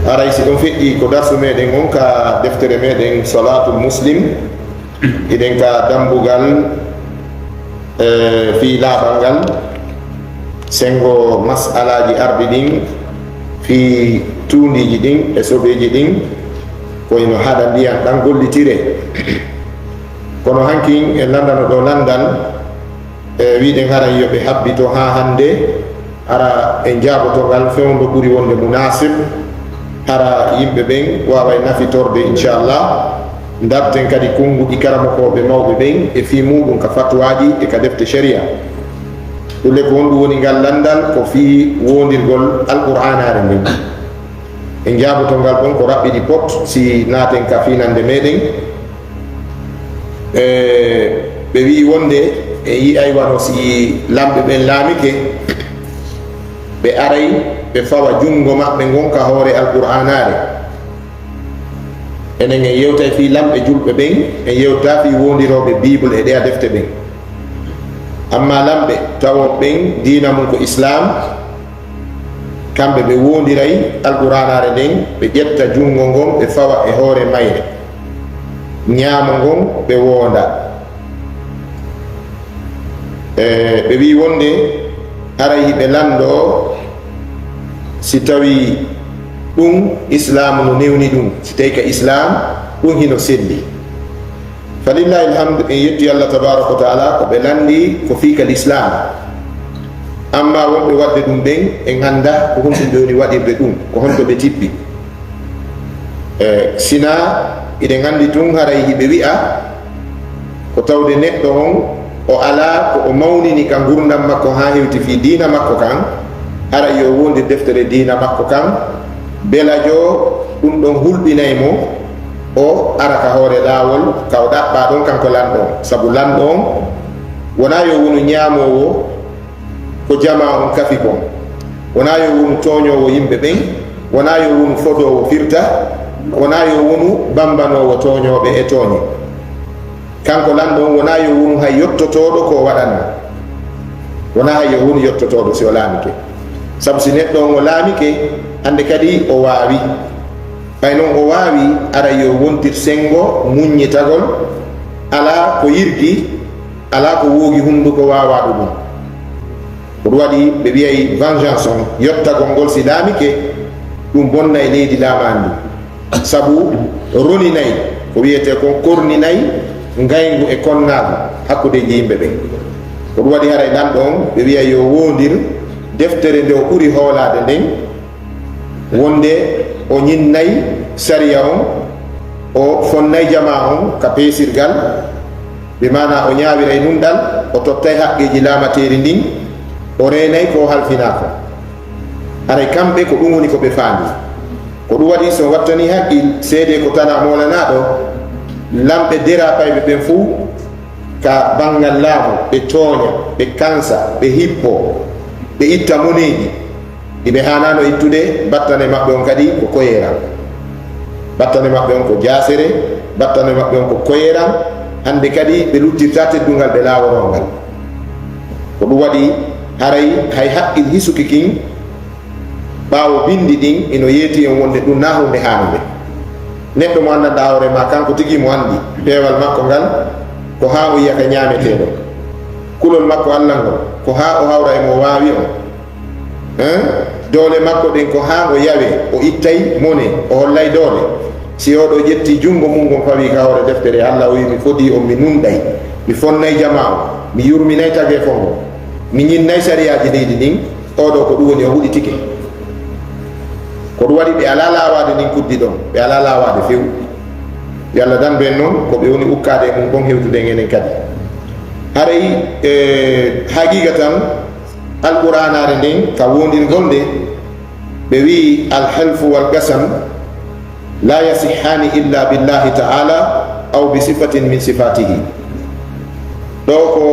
aray si ɗum feƴƴi ko darsu meɗen on ka deftere meɗen salatul muslim, iɗen ka dambugal fi laaɓal ngal sengo masalaji arɗi ɗin fi tuundiji ɗin e soɓeji ɗin koyno haɗa ndiyan ɗan gollitire. Kono hankin en landano ɗo landal wiɗen haran yoɓe habbito ha hande ara en jaɓotogal fewndo ɓuri wonde munasib hara yimɓe ɓen wawa nafitorde inchallah. Darten kadi konguɗi karamokoɓe mawɓe ɓen e fi muɗum ka fatwaji e ka defte sharia. ɗulle ko wonɗum woni ngal landal ko fi wondirgol alqur'anare nden en jaɓotongal ɗon ko raɓɓiɗi pot si naten ka finande meɗen. ɓe wi wonde e yiyay wano si lamɓe ɓen laamike ɓe aray ɓe fawa jungo maɓɓe gonka hoore alqur'anare. enen en yewtay fi lamɓe julɓe ɓen, en yewta fi wondiroɓe bible e ɗeya defte ɓen. amma lamɓe tawon ɓen dina mum ko islam, kamɓe ɓe wondiray alqur'anare nden ɓe ƴetta jungo ngon ɓe fawa e hoore mayre, ñaamo ngon ɓe wonda. ɓe wi wonde aray ɓe lando si tawi ɗum islam no newni ɗum, si tawi ka islam ɗum hino selli. falillahi alhamdu, en yetti allah tabaraka wa taala ko ɓe landi ko fika l'islam. amma wonɓe wadde ɗum ɓen en anda ko honɗum ɓe woni waɗirde ɗum, ko honto ɓe tippi. sina iɗen andi tun haray hiɓe wi'a ko tawde neɗɗo on o ala ko o mawnini ka gurdam makko ha hewti fi dina makko kan, haray yo wondir deftere dina makko kan, belajo ɗum ɗon hulɓinaymo o ara ka hoore laawol ka o ɗaɓɓa ɗon kanko lanɗo on. Sabu lanɗo on wona yo wonu ñaamowo ko jama on kafi kon, wona yo wonu toñowo yimɓe ɓen, wona yo wonu fotowo firta, wona yo wonu bambanowo toñoɓe e tooñe. kanko lanɗo on wona yo wonu hay yottotoɗo ko waɗanno, wona hay yo wonu yottotoɗo si o laamike. Sabu si neɗɗo on o laamike hande kadi o waawi, ɓay noon o waawi ara yo wontir sengo muññitagol, ala ko yirgi, ala ko woogi hunduko wawa ɗum. ko ɗum waɗi ɓe wiyay vengeance on, yottagol ngol si laamike ɗum bonna e leydi laamandi. sabu roni nayi ko wiyete ko korni nayi ngaygu e konnagu hakkudeji yimɓe ɓen. ko ɗum waɗi haray lanɗo on ɓe wiya yo wondir deftere nde o ɓuri hoolade nden, wonde o ñinnayi sariya on, o fonnayi jama on ka peesirgal, ɓe mana o ñaawiray nunɗal, o tottay haqqeji laamateri ndin, o reenayi ko halfinako. haray kamɓe ko ɗum woni ko ɓe faandi. ko ɗum waɗi so wattani haqqil seede ko tana molanaɗo, lamɓe dera payɓe ɓen fuu ka bangal laamu ɓe tooña, ɓe kansa, ɓe hippo, ɓe itta moneji ɗiɓe hanano ittude. battane maɓɓe on kadi ko koyeran, battane maɓɓe on ko jasere, battane maɓɓe on ko koyeran. hande kadi ɓe luttirta teddungal ɓe laaworongal. ko ɗum waɗi haray hay haqqil hisuki kin ɓaawo bindi ɗin ino yeeti en wonde ɗum na hunde hanude. neɗɗo mo anndanɗa hoore ma kanko tigi mo anndi peewal makko ngal ko ha o yiya ka ñaameteɗo, kulol makko allah ngol ko ha o hawra e mo waawi on, doole makko ɗen ko ha o yawe o ittay mone, o hollay doole. si oɗo ƴetti jungo mum gon fawi ka hoore deftere, allah o wi mi foti on mi nunɗay, mi fonnay jama o, mi yurminay tage fongo, mi ñinnay sariyaji leydi ɗin. oɗo ko ɗum woni o huɗitike. ko ɗum waɗi ɓe ala lawade ndin kuddi ɗon, ɓe ala lawade few. yo allah dan ɓen noon ko ɓe woni ukkade e mum bon hewtude enen kadi. haray haqiqa tan alqur'anare nden ka wondirgol nde ɓe wi alhelfu walgasam la yasihani illa billahi ta'ala aw bi sifatin min sifatihi. ɗo ko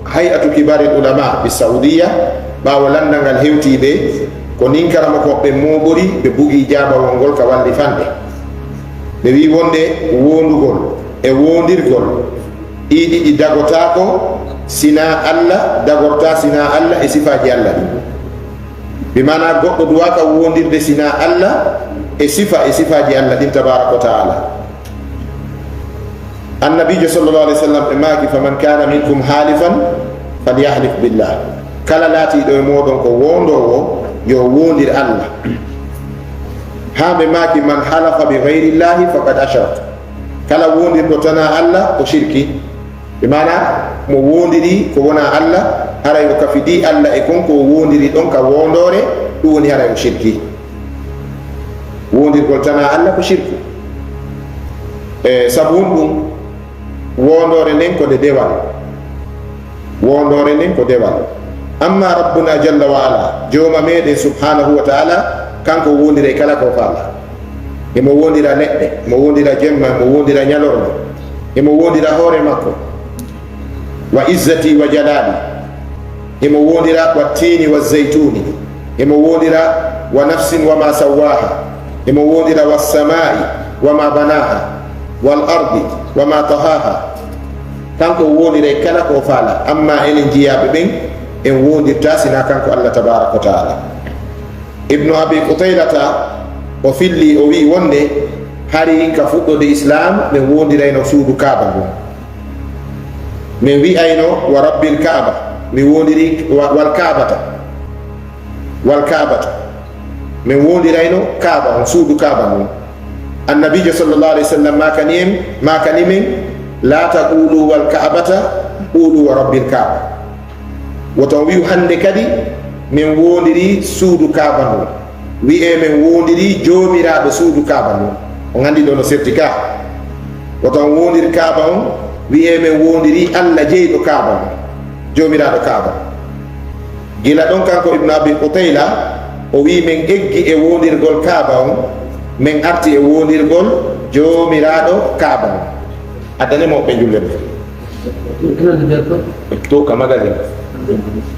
hay'atu kibari ulama bi saudiya ɓawo landangal hewtiɓe ko nin karama ko ɓe moɓori ɓe bugi jabawol ngol ka walli fanɗe. ɓe wi wonde wondugol e wondirgol ɗiɗiɗi dagotako sina allah, dagorta sina allah e sifaji allah ɗi. ɓe mana goɗɗo duwaka wondirde sina allah, e sifaji Allah din tabaraka wa ta'ala. Annabijo sallallahu alaihi wasallam e maki faman kana minkum halifan falyahlif billah, kala laati ɗo e moɗon ko wondowo yo wondir Allah. Hamɓe maki man halafa bi ghayri llahi faqad asharaka, kala wondirɗo tana Allah o shirki, ɓe mana mo wondiri ko wona Allah haray o kafidi Allah e konko o wondiri ɗon ka wondore, ɗum woni haray o shirki. Wondirgol tana Allah ko shirku, e sabu ɗum wondore nden ko de dewal, wondore nden ko dewal. Amma rabbuna jalla wa ala, joma meɗen subhanahu wa ta'ala, kanko wondira e kala ko faala. Emo wondira neɗɗe, mo wondira jemma, mo wondira ñalorma, emo wondira hoore makko. Wa izzati wa jalali, emo wondira wa tini wa zaytuni, emo wondira wa nafsin wa ma sawaha, emo wondira wa samai wa ma banaha, wal ardi wa ma tahaha. Kanko wondira e kala ko faala, amma enen jiyaɓe ɓen en wondirta sina kanko Allah tabaraka wa ta'ala. Ibnu abi Qutaylata o filli o wi wonde hari ka fuɗɗode islam ɓe wondirayno suudu kaaba ngon, min wi'ayno wa rabbil kaaba, mi wondiri wal kaabata, min wondirayno kaaba on, suudu kaaba ngon. Annabijo sallallahu alaihi wasallam makanimen la taqulu wal kaabata, qulu wa rabbil kaaba. Woton wi'u hande kadi min wondiri suudu kaaba ngon, wi'e min wondiri joomiraɗo suudu kaaba ngon, on andi ɗo no serti ka. Woton wondiri kaaba on, wi'e min wondiri Allah jeyɗo kaaba on, joomiraɗo kaaba. Gila ɗon kanko Ibnu abi Qutayla o wi min eggi e wondirgol kaaba on, min arti e wondirgol joomiraɗo kaaba on. Addane mo ɓe julle to ka magasin.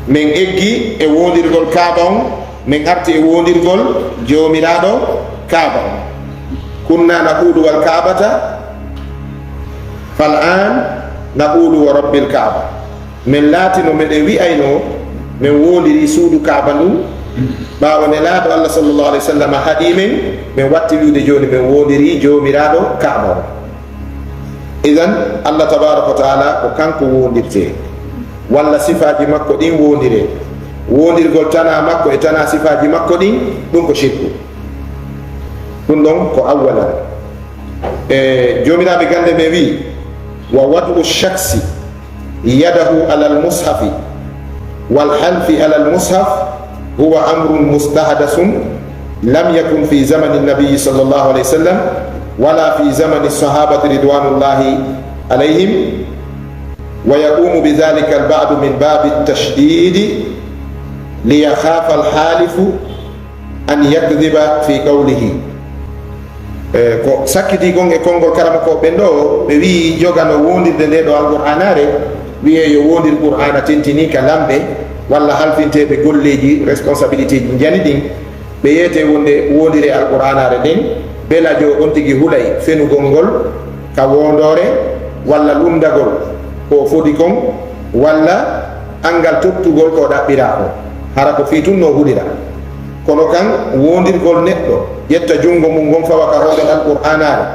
Min eggi e wondirgol kaaba on, min arti e wondirgol joomiraɗo kaaba on. Kunna naqulu wal kaabata fal an naqulu wa rabbil kaaba. Min laatino meɗen wi'ayno min wondiri suudu kaaba ndun, ɓawo nelaɗo Allah sallallahu alaihi wasallam haɗi men, min watti wiide joni min wondiri joomiraɗo kaaba on. Idan Allah tabaraka wa ta'ala ko kanko wondirte, walla sifaji makko ɗin wondire. Wondirgol tana makko e tana sifaji makko ɗin, ɗum ko shirku. Ɗum ɗon ko awwalan. Jomiraɓe gande ɓe wi wa wadu shaksi yadahu ala almushafi wal halfi ala almushaf huwa amrun mustahdasun lam yakun fi zamani nabiyi sallallahu alayhi wa sallam wala fi zamani sahabati ridwanullahi alayhim, wa yaqumu bidhalika alba'du min babi tashdidi liyakhafa alhalifu an yakdhiba fi qawlihi. Ko sakkiti gon e konngol karama ko ɓen ɗo ɓe wi jogano wondirde nde ɗo alqur'anare, wiye yo wondir qur'ana tentini ka lamɓe walla halfinteɓe golleji responsabilité ji jani ɗin, ɓe yeyete wonde wondire alqur'anare nden belajo on tigi hulay fenugol ngol ka wondore walla lumdagol ko fodi kon, walla angal tottugol ko ɗaɓɓira ko hara ko fi tun no hulira. Kono kan wondirgol neɗɗo ƴetta jungo mum gon fawa ka hoore alqur'anare,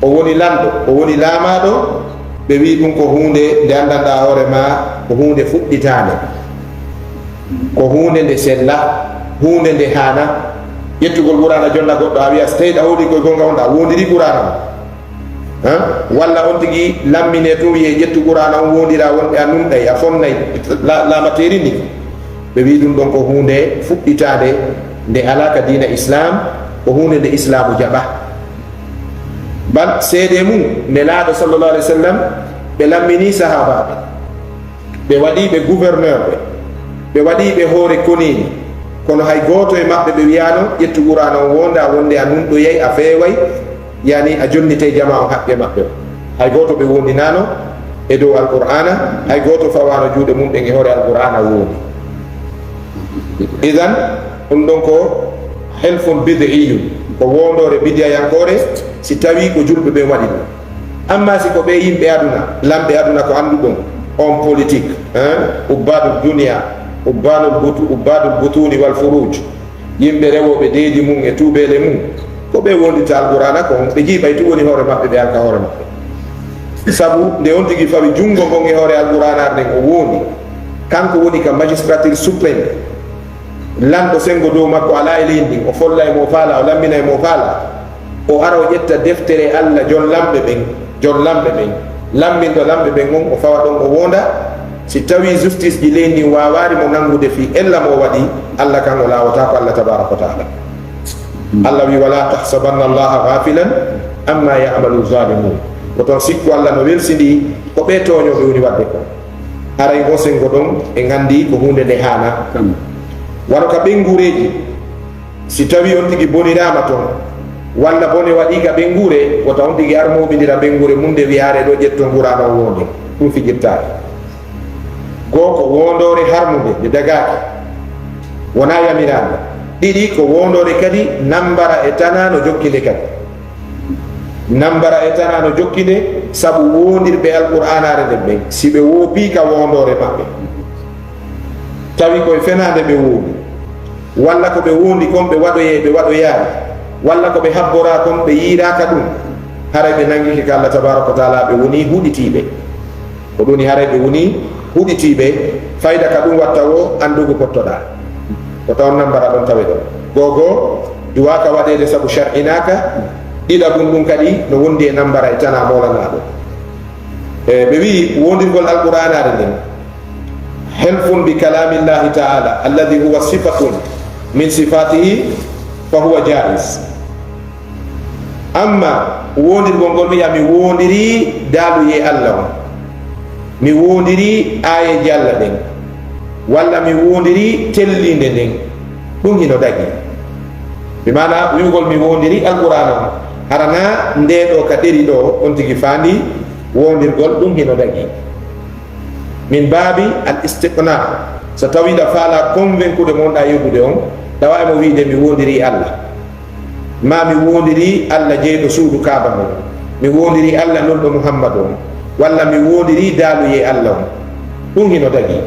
o woni lamɗo, o woni laamaɗo, ɓe wi ɗum ko hunde nde andanɗa hoore ma ko hunde fuɗɗitande, ko hunde nde sella, hunde nde hana. Ƴettugol qur'ana jonna goɗɗo a wiya so tawi ɗa hoɗi koye gonga on ɗa wondiri qur'ana on, walla on tigi lammine tun wiye ƴettu qur'ana on wondira wonɓe a numɗay a fonnay laamateri ni. Ɓe wi ɗum ɗon ko hunde fuɗɗitade nde alaka dina islam, ko hunde nde islamu jaɓa. Bal seede mum nelaɗo sallallahu alaihi wa sallam ɓe lammini sahabaɓe, ɓe waɗiɓe gouverneur ɓe waɗiɓe hoore konini, kono hay goto e maɓɓe ɓe wiyano ƴettu qur'ana on wonda wonde a numɗoyay a feeway, yani a jonnite jama on haqqe maɓɓe o. Hay goto ɓe wondinano e dow alqur'ana, hay goto fawano juuɗe mum ɗen e hoore alqur'ana wondi. Idan ɗum ɗon ko helfun bid'iyun, ko wondore bidiyayankore si tawi ko julɓe ɓe waɗi ɗum. Amma si ko ɓe yimɓe aduna, lamɓe aduna ko anduɗon on politique, ubbadu dunia, ubbadul butuni wal furuj, yimɓe rewoɓe deedi mum e tuuɓele mum ko ɓe wondita alqur'ana ko ɓe jiiɓay tu woni hoore maɓɓe ɓe alka hoore maɓɓe sabu nde on tigi fawi jungo ngon e hoore alqur'ana nden o wondi kanko woni ka magistrature suprême lanɗo sengo dow makko ala e leydi o folla e mo faala o lammina e mo faala o ara o ƴetta deftere Allah jon lamɓe ɓen lamminɗo lamɓe ɓen on o fawa ɗon o wonda si tawi justice ji leydi ndi wawari mo nangude fi ella mo waɗi Allah kan o lawata ko Allah tabaraka wa taala Allah wi wala tahsabanna allaha ghafilan amma ya'malu zalimun ko toon sikku Allah no welsidi ko ɓe toñoɓe woni wadde ko aray o sengo ɗon e gandi ko hunde nde hana wano ka ɓengureji si tawi on tigi bonirama toon walla bone waɗi ka ɓengure wota on tigi armoɓidira ɓengure munde wiyare ɗo ƴetto ngurano wonde ɗum fijirtaki goo ko wondore harmude nde dagaki wona yamirande ɗiɗi ko wondore kadi nambara e tana no jokkinde kadi nambara e tana no jokkinde saabu wondirɓe alqur'anare nden ɓen si ɓe woopi ka wondore maɓɓe tawi koye fenade ɓe wondi walla ko ɓe wondi kon ɓe waɗoyaari walla ko ɓe habbora kon ɓe yiiraka ɗum haray ɓe nangiki ka Allah tabaraka wa taala ɓe woni huɗitiɓe ko ɗuni haray ɓe woni huɗitiɓe fayda ka ɗum watta o andugo pottoɗa ko taw nambara ɗon tawe ɗon gogo duwaka waɗede saabu shar'inaka ɗiɗaɓum ɗum kadi no wondi e nambara e tana molanaɗo ɓe wi wondirgol alqur'anare nden helfun bi kalamillahi taala alladi huwa sifatun min sifatihi fa huwa jais amma wondirgol ngol mi wiya mi wondiri daaluye Allah on mi wondiri ayeji Allah ɗen walla mi wondiri tellinde nden ɗum hino dagi bi mana wiwgol mi wondiri alqur'ana on harana ndeɗo ka ɗeri ɗo on tigi fandi wondirgol ɗum hino dagi min baabi al istiqna so tawiɗa faala convaincude monɗa yoggude on tawa emo wiide mi wondiri Allah ma mi wondiri Allah jeyɗo suudu kaaba mon mi wondiri Allah nolɗo Muhammad on walla mi wondiri daaluye Allah on ɗum hino dagi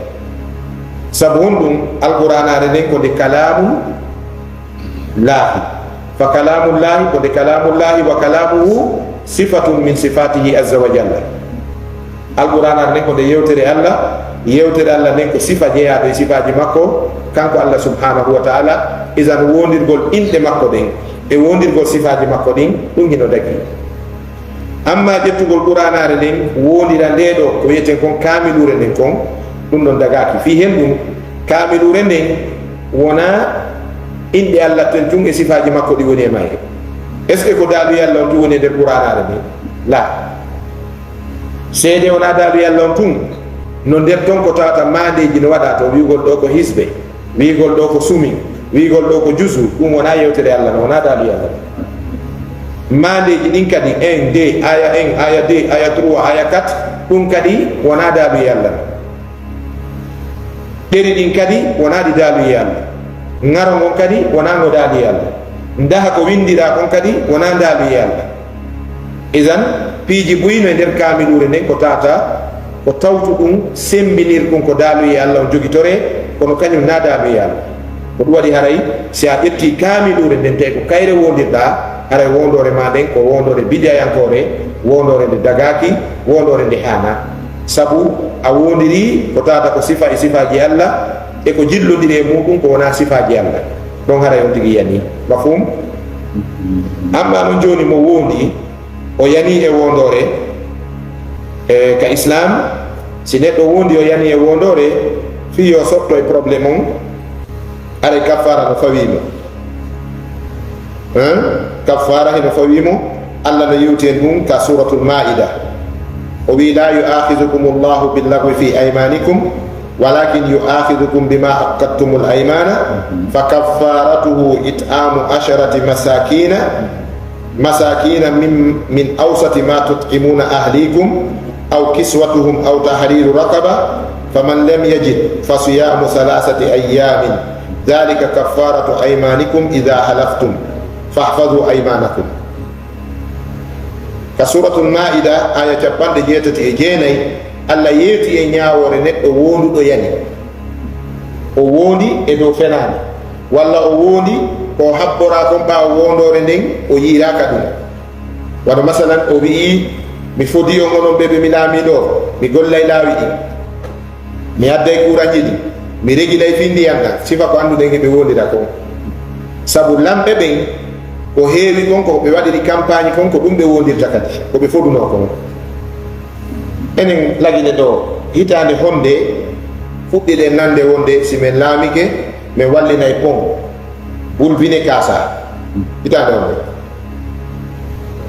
sabu on ɗum alqur'anare nden ko nde kalamu laahi fa kalamullahi ko nde kalamullahi wa kalamuhu sifatun min sifatihi azza wa jalla alqur'anare nden ko nde yewtere Allah nden ko sifa jeeyaɗo e sifaji makko kanko Allah subhanahu wa ta'ala isan wondirgol inɗe makko ɗen e wondirgol sifaji makko ɗin ɗum hino dagi amma ƴettugol qur'anare nden wondira ndeɗo ko wiyeten kon kamilure nden kon ɗum ɗon dagaki fi hen ɗum kamilure nden wona inɗe Allah ten tun e sifaji makko ɗi woni e mayre est ce que ko daaluye Allah on tun woni e nder qur'anare nden la seede wona daaluye Allah on tun no nder ton ko tawata mandeji no waɗa to wiigol ɗo ko hisbe wiigol ɗo ko sumi wiigol ɗo ko jusu ɗum wona yewtere Allah no wona daaluye Allah mandeji ɗin kadi 1 2 aya 1 aya 2 aya 3 aya 4 ɗum kadi wona daaluye Allah ɗeri ɗin kadi wona ɗi daaluye Allah ngaro ngon kadi wona ngo daaluye Allah ndaha ko windira kon kadi wona daaluye Allah isan piiji buyno e nder kamilure nden ko tata ko tawtu ɗum sembinir ɗum ko daaluye Allah on jogitore kono kañum na daaluye Allah ko ɗum waɗi haray si a ƴetti kamilure nden tawi ko kayre wondirɗa haray wondore ma nden ko wondore bidiyayankore wondore nde dagaki wondore nde hana sabu a wondiri ko tata ko sifa e sifaji Allah e ko jillodiri e muɗum ko wona sifaji Allah ɗon haray on tigui yani mafhum amma no joni mo wondi o yani e wondore ka islam si neɗɗo wondi o yani e wondore fi yo sotto e probléme on aray kaffara no fawimo kaffara heno fawimo Allah no yewti en ɗum ka suratul maida o wi la yu'akhidhukum Allahu billagwi fi aymanikum walakin yu'akhidhukum bima aqadtumul aymana fa kaffaratuhu it'amu 10 masakina min awsati ma tut'imuna ahlikum aw kiswatuhum aw tahriru raqaba faman lam yajid fasiyamu 3 ayyamin dhalika kaffaratu aymanikum idha halaftum fahfadhu aymanakum ka suratul maida aya 89 Allah yeeti e ñaawore neɗɗo wonduɗo yani o wondi e dow fenade walla o wondi ko habbora kon ɓawa wondore nden o yiiraka ɗum waɗa masalan o wii mi fodi on onon ɓeɓe mi laami ɗo mi gollay laawi ɗi mi adday kuranji ɗi mi regilay findiyam ɗan sifa ko annduɗen heɓe wondira kon sabu lamɓe ɓen ko heewi kon ko ɓe waɗiri campagne kon ko ɗum ɓe wondirta kadi ko ɓe foduno kon enen lagine ɗo hitande honde fuɗɗiɗen nande wonde si min laamike min wallinay pont bulbine kasa hitande honde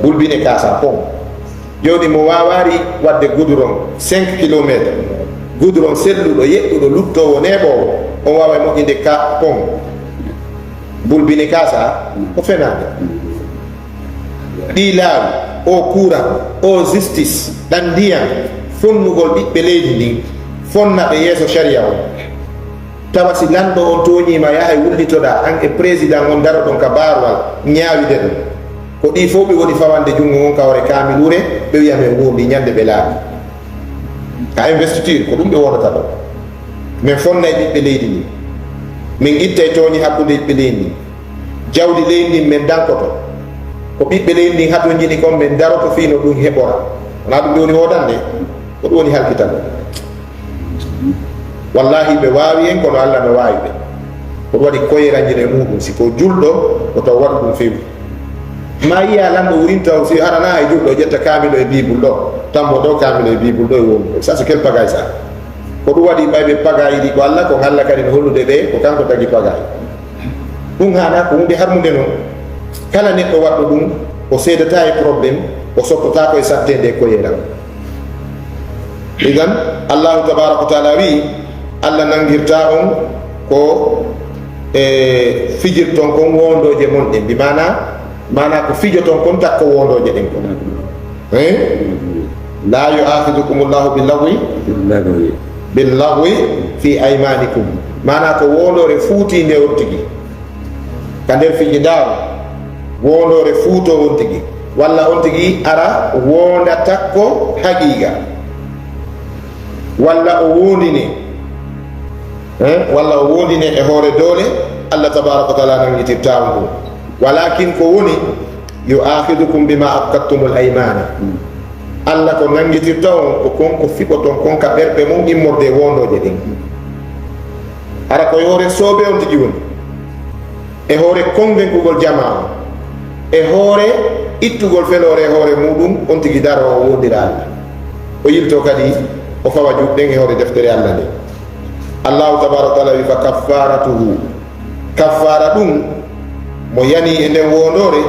bulbine kasa pont joni mo wawari wadde goudron 5 kilométre goudron selluɗo yeɗɗuɗo luttowo neɓowo on wawa moƴƴinde ka pont bulbine kasa o fenade ɗi laawi o courant o justice ɗan ndiyam fonnugol ɓiɓɓe leydi ndin fonna ɓe yeeso sharia o tawa si lanɗo on toñima yahay wullitoɗa an e président on daro ɗon ka barwal ñaawide ɗum ko ɗi fof ɓe woni fawande junngo on kawre kamilure ɓe wiya men wondi ñande ɓe laaɓi ka investiture ko ɗum ɓe wonata ɗo min fonnay ɓiɓɓe leydi ndi min ittay tooñi hakkude ɓiɓɓe leydi ndi jawdi leydi ndin min dankoto ko ɓiɓɓe leydi ndin hato jini kon min daroto fino ɗum heɓora wona ɗum ɓe woni wodande ko ɗum woni halkitan wallahi ɓe wawi en kono Allah no wawi ɓe koɗum waɗi koyeranjine muɗum siko julɗo o taw waɗu ɗum fewi ma yiya lanɗo wurinta si arana hay julɗo ƴetta kamilo e bible ɗo tambo ɗo kamilo e bible ɗo e woni ça c'est quel pagay ça ko ɗum waɗi ɓayɓe pagayi ɗi ko Allah ko Allah kadi no hollude ɓe ko kanko tagi pagayi ɗum hana ko hunde harmude noon kala neɗɗo waɗɗo ɗum o seedata e probléme o sottota koye sattede koyeran idan Allahu tabaraka wa taala wi Allah nangirta on ko fijirton kon wondoje mon ɗen bi mana ko fijoton kon takko wondoje ɗen kon la yu'akhidukum Allahu billahwi fi aymanikum mana ko wondore fuuti nde on tigi ka nder fiji ndaaro wondore fuuto on tigi walla on tigi ara wonda takko haqiqa walla o wondine walla o wondine e hoore doole Allah tabaraka wa taala nangitirta on ɗum walakin ko woni yu'akhidukum bima aqadtumul aymana Allah ko nangitirta on ko kon ko fiɓoton kon ka ɓerɓe mum immorde wondoje ɗin ara koye hoore soobe on tigi woni e hoore kongenkugol jama on e hoore ittugol felore e hoore muɗum on tigi daro o wondira Allah o yilto kadi o fawa juɗɗen e hoore deftere Allah nde Allahu tabaraka wa taala wi fa kaffaratuhu kaffara ɗum mo yani e nden wondore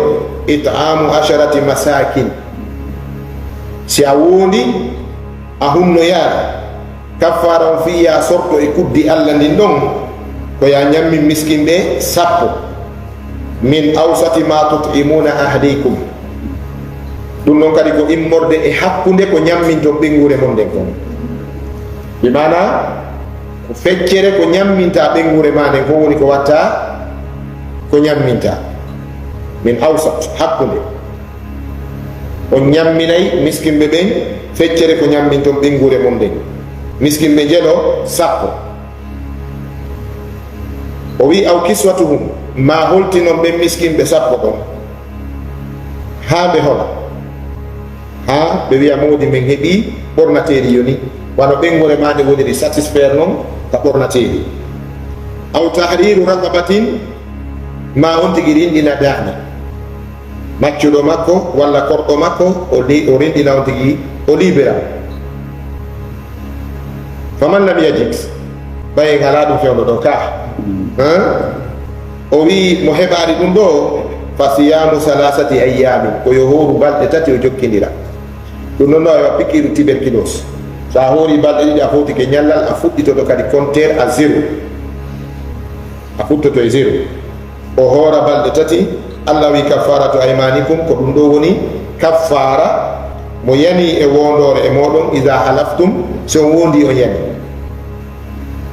it'amu asharati masakin si a wondi a hunnoyaade kaffara on fiya sorto e kuddi Allah ndin ɗon ko ya ñammin miskin ɓe 10 min awsati ma tut'imuna ahlikum ɗum noon kadi ko immorde e hakkunde ko ñamminton ɓengure mon nden kon bi mana ko feccere ko ñamminta ɓengure ma nden ko woni ko watta ko ñamminta min awsat hakkunde on ñamminay miskinɓe ɓen feccere ko ñamminton ɓengure mon nden miskinɓe jeɗo 10 o wi aw kiswatuhum ma holtinon ɓen miskinɓe 10 ɗon ha ɓe hola ha ɓe wiya modi min heeɓi ɓornateri yoni wano ɓengure ma nde woniri satisfaire noon ka ɓornateri aw tahriru raqabatin ma on tigi rinɗina daaña maccuɗo makko walla korɗo makko o rinɗina on tigi o libéra faman lam yajid ɓayen ala ɗum fewno ɗo ka o wi mo heɓari ɗum ɗo fa siyamu salasati ayyamin ko yo hooru balɗe 3 o jokkidira ɗum noon ɗo ewa pikiru tuberculose sa hoori balɗe ɗiɗi a fotike ñallal a fuɗɗitoto kadi compteur à 0 a fuɗtoto e 0 o hoora balɗe 3 Allah wi kaffaratu aymanikum ko ɗum ɗo woni kaffara mo yani e wondore e moɗon ida halaftum so wondi o yani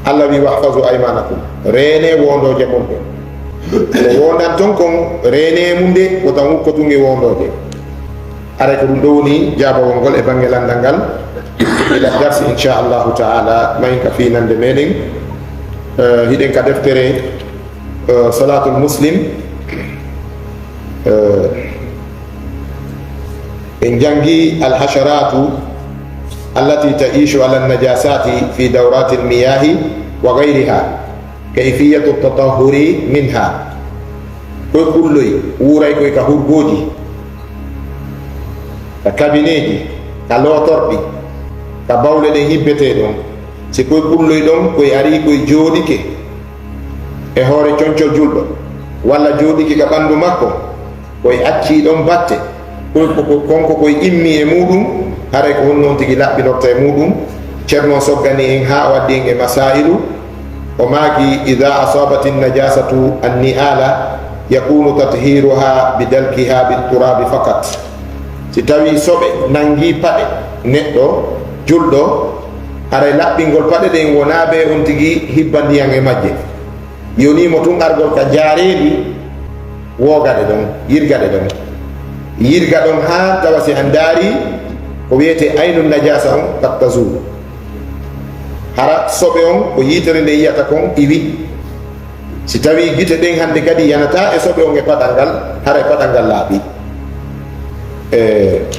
Allah wi wahfazu aymanakum rene wondoje mon ɗe so wondan ton kon rene mum de ko tan hukkotum e wondoje ara ko ɗum ɗo woni jabawol ngol e banggue landal ngal ila darsi inchallahu taala mayin ka finande meɗen hiɗen ka deftere salatul muslim en jangi alhasharatu allati taishu ala najasati fi dawrati almiyahi wa ghayriha kayfiyatu tatahhuri minha koy kulloy wuray koy ka hurgoji ka kabineji ka lotorɗi ka bawle ɗen hibbete ɗon si koye kulloy ɗon koye ari koye jooɗike e hoore concol julɗo walla jooɗike ka ɓanndu makko koye acci ɗon batte konko koye immi e muɗum haray ko hon noon tigi laɓɓinorta e muɗum ceerno soggani en ha waddi en e masailu o maaki ida asabati najasatu anni'ala yakunu tathiruha bidalkiha biturabi fakat si tawi soɓe nangi paɗe neɗɗo julɗo haray laɓɓingol paɗe ɗen wonaɓe on tigi hibba ndiyan e majje yonimo tun argol ka jaareedi wogaɗe ɗon yirgaɗe ɗon yirga ɗon ha tawa si an daari ko wiyete aynu najasa on kat tazulu hara soɓe on ko yitere nde yiyata kon iwi si tawi gite ɗen hande kadi yanata e soɓe on e paɗal ngal hara e paɗal ngal laaɓi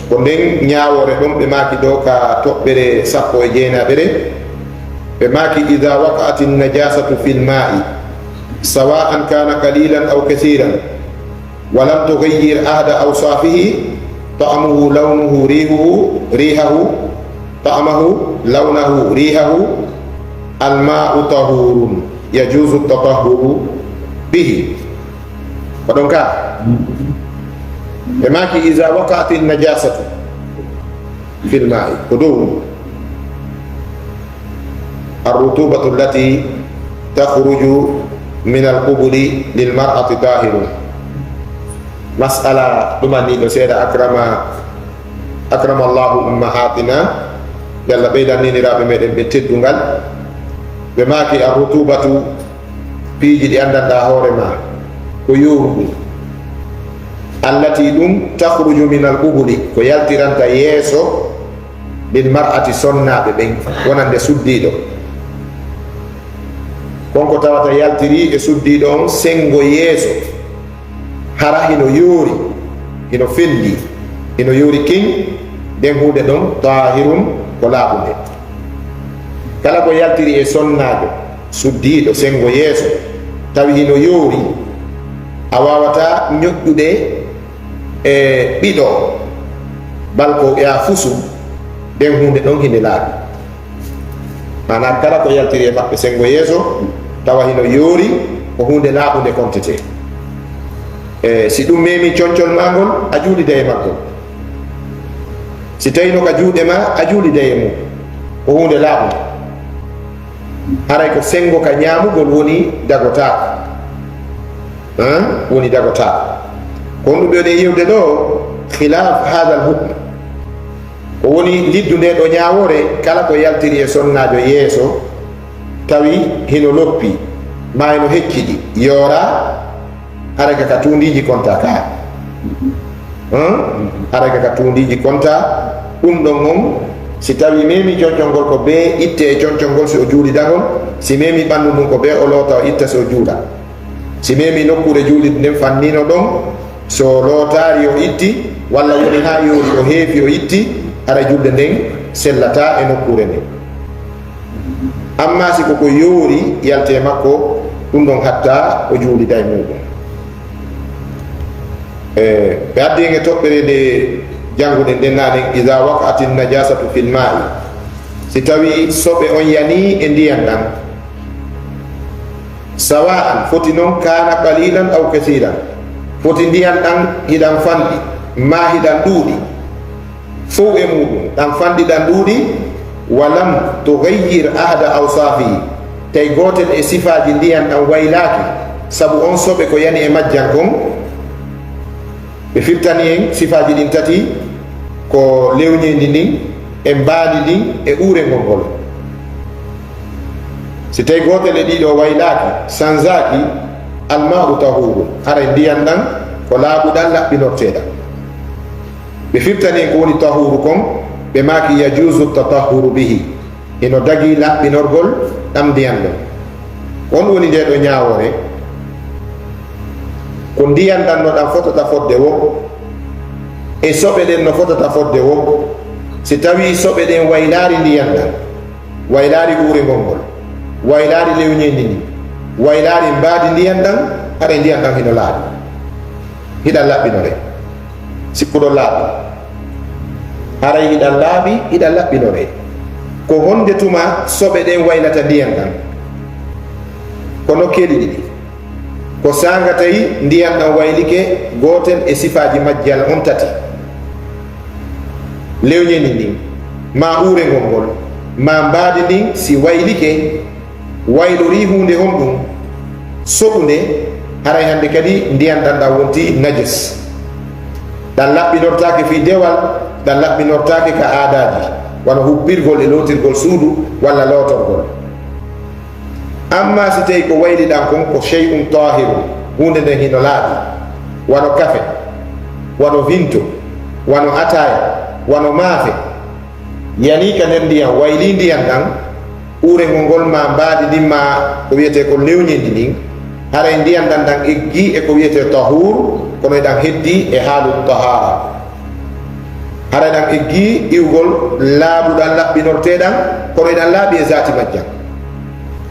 ko nden ñawore ɗon ɓe maaki ɗo ka toɓɓere 19 ɓe maaki ida waqa'at najasatu fi lma'i sawa'an kana qalilan aw kathiran wa lam tughayyir ahada awsafihi ta'amuhu lawnuhu rihahu ta'amahu lawnahu rihahu alma'u tahurun yajuzu tatahhuru bihi ko ɗon ka ɓe maaki ida waqa'at najasatu fi lma'i ko dow arrutubatu allati takhruju min alqubuli lilmar'ati tahirun mas'ala ɗumanniɗo seeɗa akrama allahu ummahatina yalla ɓeydaniniraɓe meɗen ɓe teddungal ɓe maaki arrutubatu piiji ɗi andanɗa hoorema ko yoruɗum allati ɗum takhruju min alqubuli ko yaltiranta yeeso lilmar'ati sonnaɓe ɓen wonande suddiɗo konko tawata yaltiri e suddiɗo on sengo yeeso hara hino yoori hino fendi hino yoori kin nden hunde ɗon tahirun ko laaɓude kala ko yaltiri e sonnajo suddiɗo sengo yeeso tawi hino yoori a wawata ñoƴƴude e ɓiɗo balko ya fusu nden hunde ɗon hinde laaɓi mana kala ko yaltiri e maɓɓe sengo yeeso tawa hino yoori ko hunde laaɓude kontete si ɗum memi concol ma ngol a juulida e makko si tawino ka juuɗe ma a juulida e mum ko hunde laaɓude haray ko sengo ka ñaamugol woni dagotako woni dagotako ko ɗum ɓe yewde ɗo khilaf hada al hukm ko woni liddu nde ɗo ñawore kala ko yaltiri e sonnajo yeeso tawi hino loppi ma hino hecciɗi yoora haraka ka tundiji konta ka haraka ka tundiji konta ɗum ɗon on si tawi memi concol ngol ko be itte e concol ngol so o juulidagol si memi ɓanndu ɗum ko be o loota o itta so juuɗa si memi nokkure juulide nden fannino ɗon so lootari o itti walla woni ha yoori o heefi o itti hara julde nden sellata e nokkure nden amma si koko yoori yalte makko ɗum ɗon hatta o juulida e muɗum ɓe addinge toɓɓere nde jangude ndennaɗen ida waqa'at najasatu fi lma'i si tawi soɓe on yani e ndiyan ɗan sawa'an foti noon kana qalilan aw kathiran foti ndiyan ɗan hiɗan fanɗi ma hiɗan ɗuuɗi fof e muɗum ɗan fanɗi ɗan ɗuuɗi walam tughayyir ahada awsafihi tay gotel e sifaji ndiyan ɗan waylaki sabu on soɓe ko yani e majjan kon ɓe firtani en sifaji ɗin tati ko lewñendi ndin e mbaadi ɗin e uurengol ngol si tawi gotel e ɗiɗo waylaki sansaki alma'u tahuru hara ndiyan ɗan ko laaɓuɗan laɓɓinorteɗan ɓe firtani en ko woni tahuru kon ɓe maaki yajuzu tatahuru bihi ino dagi laɓɓinorgol ɗam ndiyan ɗon on woni nde ɗo ñawore ko ndiyam ɗan no ɗan fotata fodde wo e soɓe ɗen no fotata fodde wo si tawi soɓe ɗen waylaari ndiyam ɗan, waylaari uurengol ngol, waylaari lewñendi ndi, waylaari mbaadi ndiyam ɗan, haɗa ndiyam ɗan hino laaɓi, hiɗan laɓɓinore sikkuɗo laaɓi, haray hiɗan laaɓi hiɗan laɓɓinore. Ko honde tuma soɓe ɗen waylata ndiyam ɗan ko nokkeeli ɗiɗi, ko sanga tawi ndiyam ɗan waylike gotel e sifaji majjal on tati, lewñeni ndin ma uurengol ngol ma mbaadi ndin si waylike waylori hunde honɗum soɓunde, haray hande kadi ndiyam ɗan ɗan wonti najis, ɗan laɓɓinortake fi dewal, ɗan laɓɓinortake ka aadaji wano hubbirgol e lotirgol suudu walla lootorgol. Amma si tawi ko wayliɗan kon ko shay'un tahiru, hunde nden hino laaɓi, wano kafe, wano vinto, wano ataya, wano maafe, yani ka nder ndiyam wayli ndiyam ɗan, uurengol ngol ma mbaadi ndin ma ko wiyete ko lewñendi ndin, haray ndiyam ɗan ɗan eggi e ko wiyete tahur, kono eɗan heddi e haalu tahara, haray ɗan eggi iwgol laaɓuɗan laɓɓinorteɗan kono eɗan laaɓi e zati majjam.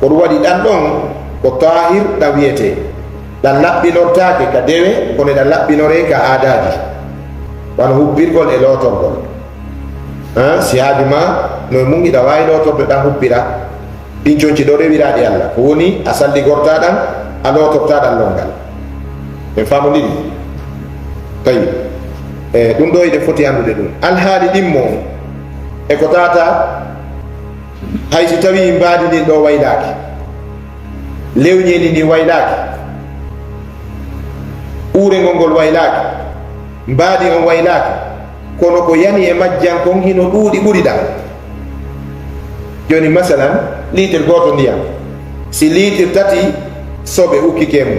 ko ɗum waɗi ɗan ɗon ko tahir ɗan wiyete, ɗan laɓɓinortake ka dewe kono ɗan laɓɓinore ka aadaji wano hubbirgol e lootorgol. Si haaji ma no mungiɗa wawi lootorde ɗan hubbira, ɗin conci ɗo rewiraɗi Allah, ko woni a salligortaɗan a lootortaɗan longal. en famodiri tawi ɗum ɗo eɗen foti andude ɗum. Alhaali ɗimmo e ko tata haysi tawi mbaadi ndin ɗo waylaki, lewñendi ndi waylaki, uurengol ngol waylaki, mbaadi on waylaki, kono ko yani e majjan kon hino ɗuuɗi ɓuri ɗam. Joni masalan litre goto ndiyam, si litre tati soɓe ukkike mum,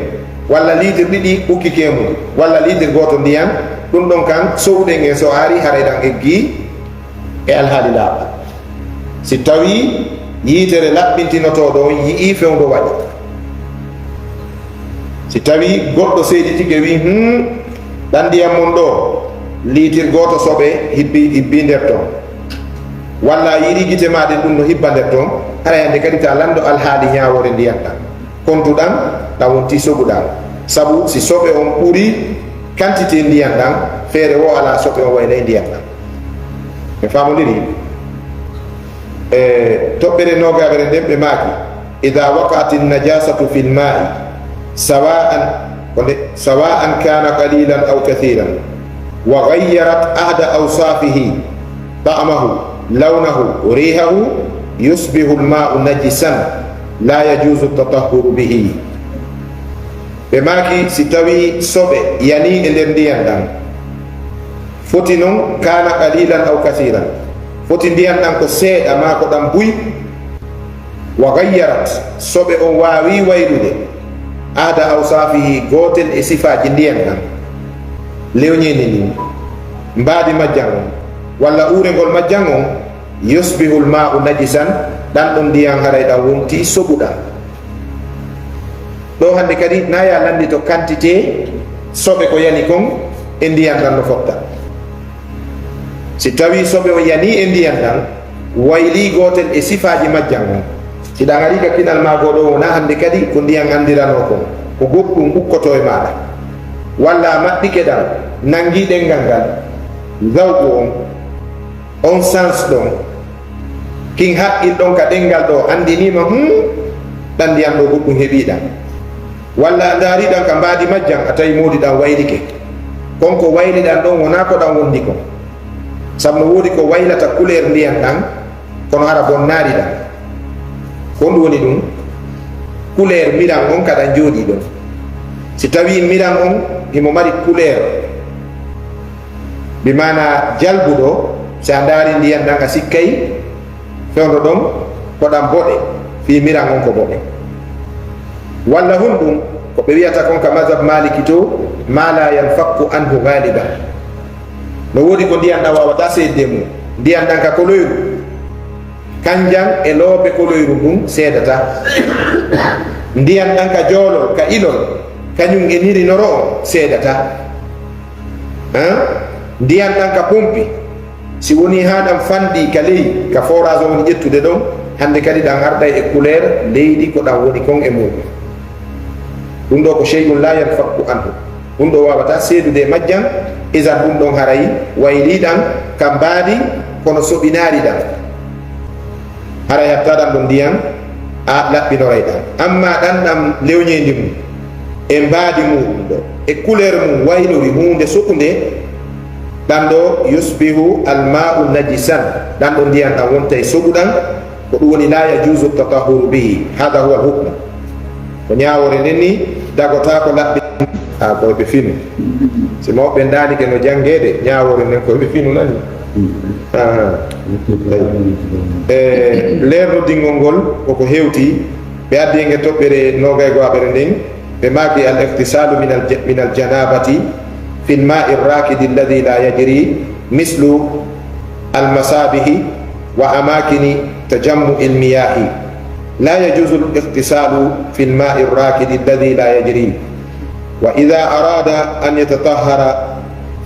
walla litre ɗiɗi ukkike mum, walla litre goto ndiyam, ɗum ɗon kan sowɗen e so ari haray ɗan eggi e alhaali laaɓa. Si tawi yiitere laɓɓintinotoɗo on yii fewndo waɗi, si tawi goɗɗo seeɗitike wi ɗan ndiyam mon ɗo litre goto soɓe hibbi nder ton, walla yiɗi guite maɗen ɗum no hibba nder ton, haray hande kadi ta lando alhaali ñawore ndiyam ɗan kontuɗan ɗan wonti soɓuɗan, sabu si soɓe on ɓuri quantité ndiyam ɗan, feere wo ala soɓe on waylay ndiyam ɗan. mi famodiri toɓɓere nogaɓere nden ɓe maaki ida waqa'ati najasatu fi lma'i sawa'an kana qalilan aw kathiran wa ghayyarat ahda awsafihi ta'amahu lawnahu rihahu yusbihu lma'u najisan la yajuzu tatahhuru bihi. ɓe maaki si tawi soɓe yani e nder ndiyam ɗan foti noon kana qalilan aw kathiran, foti ndiyam ɗan ko seeɗa ma ko ɗan buy, wa gayyarat soɓe on wawi waylude ahda awsafihi gotel e sifaji ndiyam ɗan, lewñeni ndin, mbaadi majjan on walla uurengol majjan on, yusbihu lma'u najisan, ɗan ɗon ndiyam haray ɗan wonti soɓuɗan. ɗo hande kadi naya landi to quantité soɓe ko yani kon e ndiyam ɗan no fotta. si tawi soɓe o yani e ndiyam ɗan wayli gotel e sifaji majjan on, si ɗan ari ka kinal mago ɗo wona hande kadi ko ndiyam andirano kon, ko goɗɗum ukkoto e maɗa, walla maɗɗike ɗan nangi ɗengal ngal, zawqu on sens ɗon, kin haqqil ɗon ka ɗengal ɗo andinima ɗan ndiyam ɗo goɗɗum heeɓiɗan, walla daariɗan ka mbaadi majjan a tawi moodi ɗan waylike, konko wayliɗan ɗon wona ko ɗan wondi kon, sabu no woodi ko waylata couleur ndiyam ɗan kono hara bonnaari ɗan, ko ɗum woni ɗum couleur miran on kaɗan jooɗi ɗon. si tawi miran on himo mari couleur bi mana jalbuɗo, si a ndaari ndiyam ɗan a sikkay fewndo ɗon ko ɗan boɗe fi miran on ko boɗe, walla honɗum ko ɓe wiyata kon ka mazhab maliki to ma la yanfakku anhu galiban, no woodi ko ndiyam ɗan wawata seedde mum, ndiyam ɗan ka koloyru kanjam e loope koloyru ndun seedata, ndiyam ɗan ka joolol ka ilol kañum e niri noro seedata ndiyan ɗan ka pompi si woni ha ɗam fandi ka ley ka forage o woni ƴettude ɗon hande kadi ɗan arda e couleur leydi ko ɗan woni kon e muɗum ɗum ɗo ko chey'un la yanfakku anhu ɗum ɗo wawata seedude majjan isan ɗum ɗon harayi wayli ɗan ka mbaadi kono soɓinaari ɗan haray hatta ɗan ɗon ndiyan a laɓɓinoray ɗan amma ɗan ɗam lewñendi mum e mbaadi muɗum ɗo e couleur mum waylori hunde soɓude ɗan ɗo yusbihu alma'u najisan ɗan ɗo ndiyan ɗan wonta e soɓuɗan ko ɗum woni la yajuzu tatahuru bihi hada huwa alhukmu ko ñawore nden ni dagota ko laɓɓi koyeɓe finu si mawɓe ndanike no janggede ñawore nden koyeɓe finu nani leerno dingol ngol koko hewti ɓe addi nge toɓɓere nogay goaɓere nden ɓe maki al ihtisalu min al janabati fi l ma'i rakidi alladi la yajri mislu al masabihi wa amakini tajammu il miyahi la yajuzu al ihtisalu fi l ma'i rakidi alladi la yajri wa idha arada an yatatahhara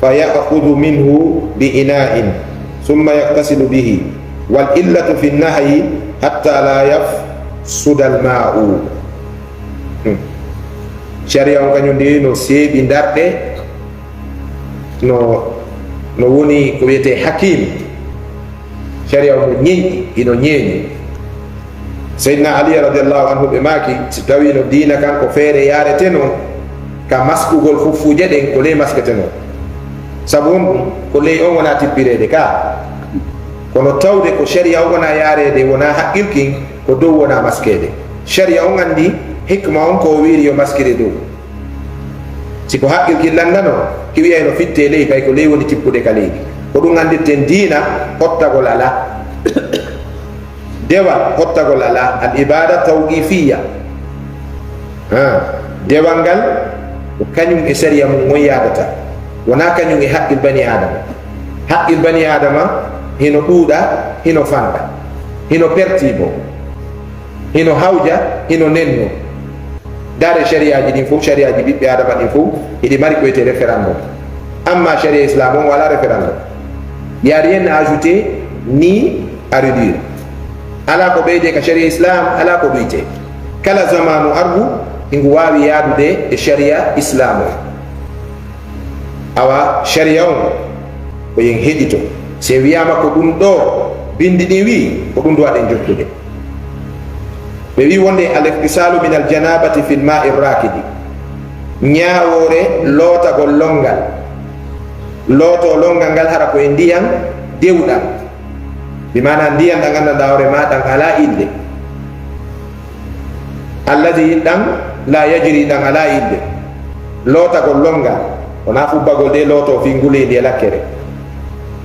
fayakhudhu minhu bi ina'in thumma yaktasilu bihi wal illatu fi an-nahyi hatta la yafsuda al ma'u sharia on kañum ndi no seeɓi darɗe no woni ko wiyete hakim sharia on no ñeyɗi ino ñeeñi seydna ali radiallahu anhu ɓe maaki si tawi no diina kan ko feere yarete noon ka maskugol fuffuje ɗen ko ley maskete noon sabu on ɗum ko ley on wona tippirede ka kono tawde ko sharia on wona yarede wona haqqilkin ko dow wona maskede sharia on andi hikma on ko wiiri yo maskire dow siko haqqil killandano ki wiya no fitte ley kay ko ley woni tippude ka leydi ko ɗum andirten diina hottagol ala dewa hottagol ala al ibada tawqifiya dewal ngal ko kañum e sharia mum mon yadata wona kañum e haqqil bani adama haqqil bani adama hino ɗuuɗa hino fanda hino pertibo hino hawja hino nenno dare sharia ji ɗin fof sharia ji ɓiɓɓe adama ɗin fof iɗi mari koyete référendum amma sharia islam on wala référendum y a rien à ajouter ni à réduire ala ko ɓeyde ka sharia islam ala ko ɗuyte kala zamanu argu ingu wawi yadude e sharia islam o awa sharia on ko yen heɗito se wiyama ko ɗum ɗo bindi ɗin wi ko ɗum duwaɗen jottude ɓe wi wonde al ihtisalu min al janabati fi l ma'i rakidi ñawore lootagol longal looto longal ngal hara koye ndiyan dewɗam bi mana ndiyan ɗan gandanɗa hoore ma ɗan ala ilde alladi ɗan la yajri ɗan ala ilde lootagol longal wona fubbagol de looto fi nguleydi e lakkere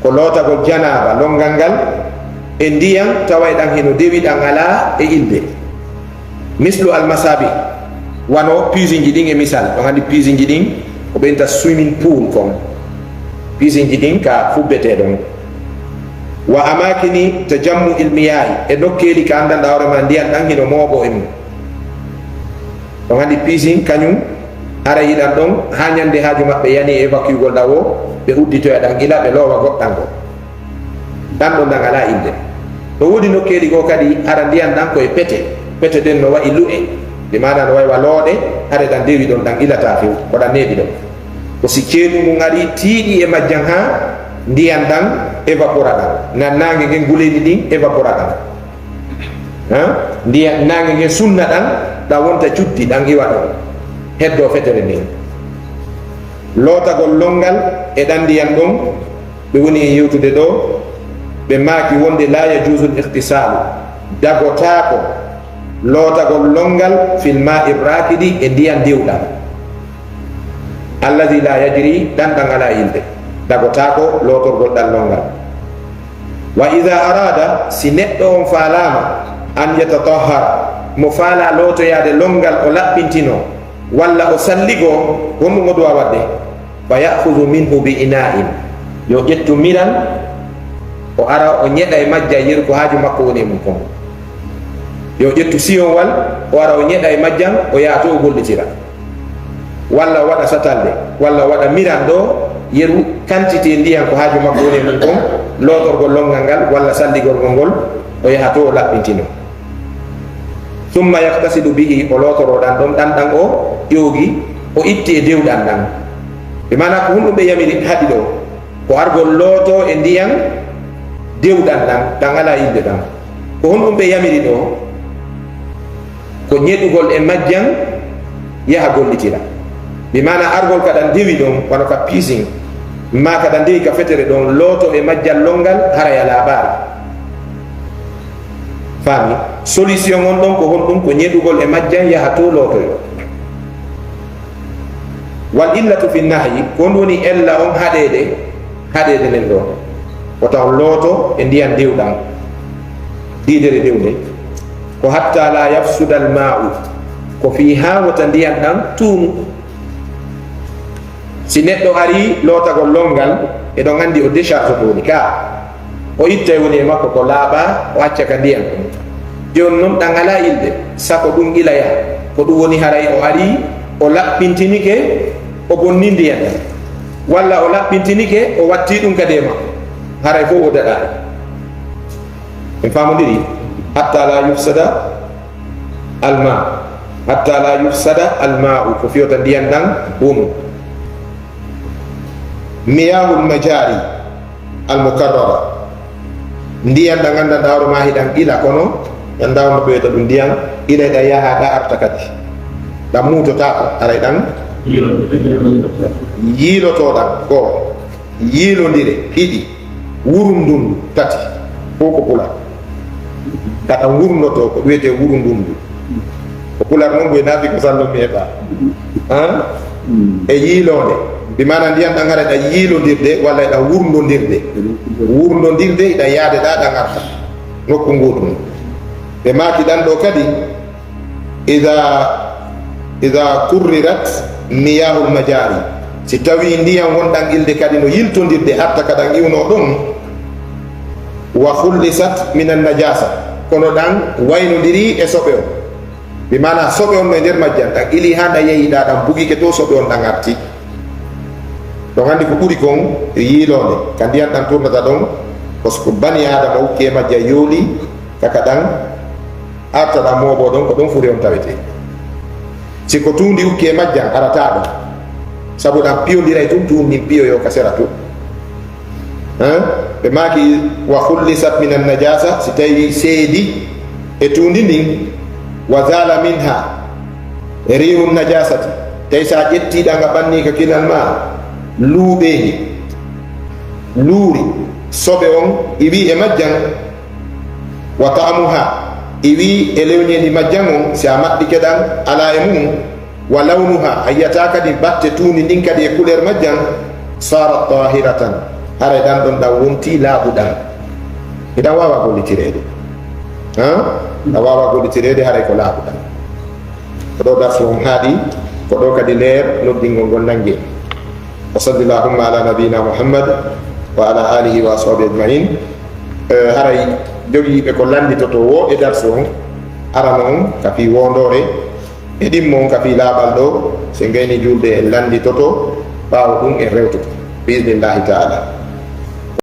ko lootagol janaba longal ngal e ndiyan tawa ɗan heno dewi ɗan ala e ilde mislu almasabi wano pisiji ɗin e misal ɗon andi pisiji ɗin ko ɓenta swimming pool kon pisiji ɗin ka fubbete ɗon wa amakini tajammu il miyahi e nokkeli ka andanɗa hoorema ndiyan ɗan hino mooɓo e mum ɗon andi pisin kañum ara yiɗan ɗon ha ñande haaju maɓɓe yani évacuegol ɗa o ɓe udditoya ɗan ila ɓe loowa goɗɗan go ɗan ɗon ɗan ala inde ɗo woodi nokkeli go kadi ara ndiyan ɗan koye pete den no wayi lu'e de mana no wayi walooɗe hade ɗan dewi ɗon ɗan ilata few ko ɗan neeɓi ɗon ko si ceeɗu mum ari tiiɗi e majjan ha ndiyan ɗan évapora ɗan nannage ngen guleydi ɗin évapora ɗan ndiyan nage ngen sunna ɗan ɗan wonta cuddi ɗan iwa ɗon heddo fetere nden lootagol longal e ɗan ndiyan ɗon ɓe woni e yewtude ɗo ɓe maaki wonde la yajuzu l ihtisalu dagotako lootagol longal fil ma'i rakidi e ndiyan dewɗam alladi la yajri ɗan ɗan ala ilde dagotako lootorgol ɗan longal wa ida arada si neɗɗo on faalama an yatatahhara mo faala lootoyade longal o laɓɓintino walla o salligo honɗum o duwa wadde fa yahudu minhu bi ina'in yo ƴettu miran o ara o ñeɗa e majja yeru ko haaju makko woni e mum kon yo ƴettu siyon wal o ara o ñeɗa e majjan o yaha to o gollitira walla waɗa satalde walla waɗa mirando yeru quantité ndiyan ko haaju makko woni mum kon lotorgol longal ngal walla salligorgol ngol o yaha to o laɓɓintino summa yaktasidu bihi o lotoroɗan ɗon ɗanɗan o ƴoogi o itti e dewɗan ɗan ɓe mana ko hunɗum ɓe yamiri haɗi ɗo ko argol looto e ndiyan dewɗan ɗan ɗan ala yilde ɗan ko hunɗum ɓe yamiri ɗo ko ñeɗugol e majjan yaha gollitira ɓe mana argol kaɗan dewi ɗon wano ka piising ma kaɗan dewi ka fetere ɗon looto e majjan longal haraya labari faami solution on ɗon ko honɗum ko ñeɗugol e majjan yaha to lootoyo wal illatu fi nahyi ko on woni ella on haɗede nen ɗo ko taw looto e ndiyan dewɗan ɗiɗere dewde ko hatta la yafsuda al ma'u ko fi hawata ndiyan ɗan tuunu si neɗɗo ari lootagol longal eɗon andi o décharge toni ka o ittay woni e makko ko laaɓa o acca ka ndiyan ɗum joni noon ɗan ala ilde sako ɗum ilaya ko ɗum woni haray o ari o laɓɓintinike o bonni ndiyan ɗan walla o laɓɓintinike o watti ɗum kadi e makko haray fof o daɗaɗi en famodiri hatta la yufsada alma hatta la yufsada alma'u ko fiyota ndiyan ɗan ɗum miyahul majari almukarrara ndiyan ɗa gandanɗa hoore ma hiɗan ila kono gandaw no ɓeyta ɗum ndiyan ilay ɗa yaha ɗa arta kadi ɗan mutotako aray ɗan yiilotoɗan goo yiilodire ɗiɗi wurundundu tati fof ko pula kaɗan wurnoto ko wiyete wurundundu ko pular noon boy nafi ko sallo mi heɓa e yiilode bi mana ndiyan ɗan ara ɗa yiilodirde walla ɗa wurnodirde ɗa yaade ɗa ɗan arta nokku nguɗum ɓe maki ɗan ɗo kadi ida kurrirat miyahul majari si tawi ndiyan wonɗan ilde kadi no yiltodirde arta kaɗan iwno ɗum wa khullisat min an najasa kono ɗan waynodiri e soɓe o bi mana soɓe on no e nder majjan ɗan ili ha ɗa yeeyiɗa ɗan bugike to soɓe on ɗan arti ɗon andi ko ɓuri kon yiilode ka ndiyan ɗan tournata ɗon par ce que bani adama ukki e majja yooli kaka ɗan arta ɗan mooɓo ɗon ko ɗon furi on tawete si ko tuundi ukki e majjan arata ɗum sabu ɗan piyodiray tum tuundi piyoyo ka sera tum ɓe maki wa khullisat min an najasa si tawi seedi e tuundi ndin wa zala minha rihu najasati tawi sa ƴettiɗa nga ɓanni ka kinal ma luuɓeji luuri soɓe on iwi e majjan wa ta'amuha iwi e lewñedi majjan on si a maɓɓike ɗan ala e mum wa lawnuha a yiyata kadi batte tuuni ndin kadi e couleur majjan sarat tahiratan haray ɗan ɗon ɗan wonti laaɓuɗan iɗan wawa gollitirede ɗan wawa gollitirede haray ko laaɓuɗan ko ɗo darsu on haaɗi ko ɗo kadi leer noddingol ngol nangue وصلى اللهم على نبينا محمد وعلى آله وصحبه أجمعين haray jogiiɓe ko landitoto wo e darsu on arano on kafi wondore e ɗimmo on kafi laaɓal ɗo so gayni julde en landitoto ɓaawo ɗum en rewtoto bismillahi taala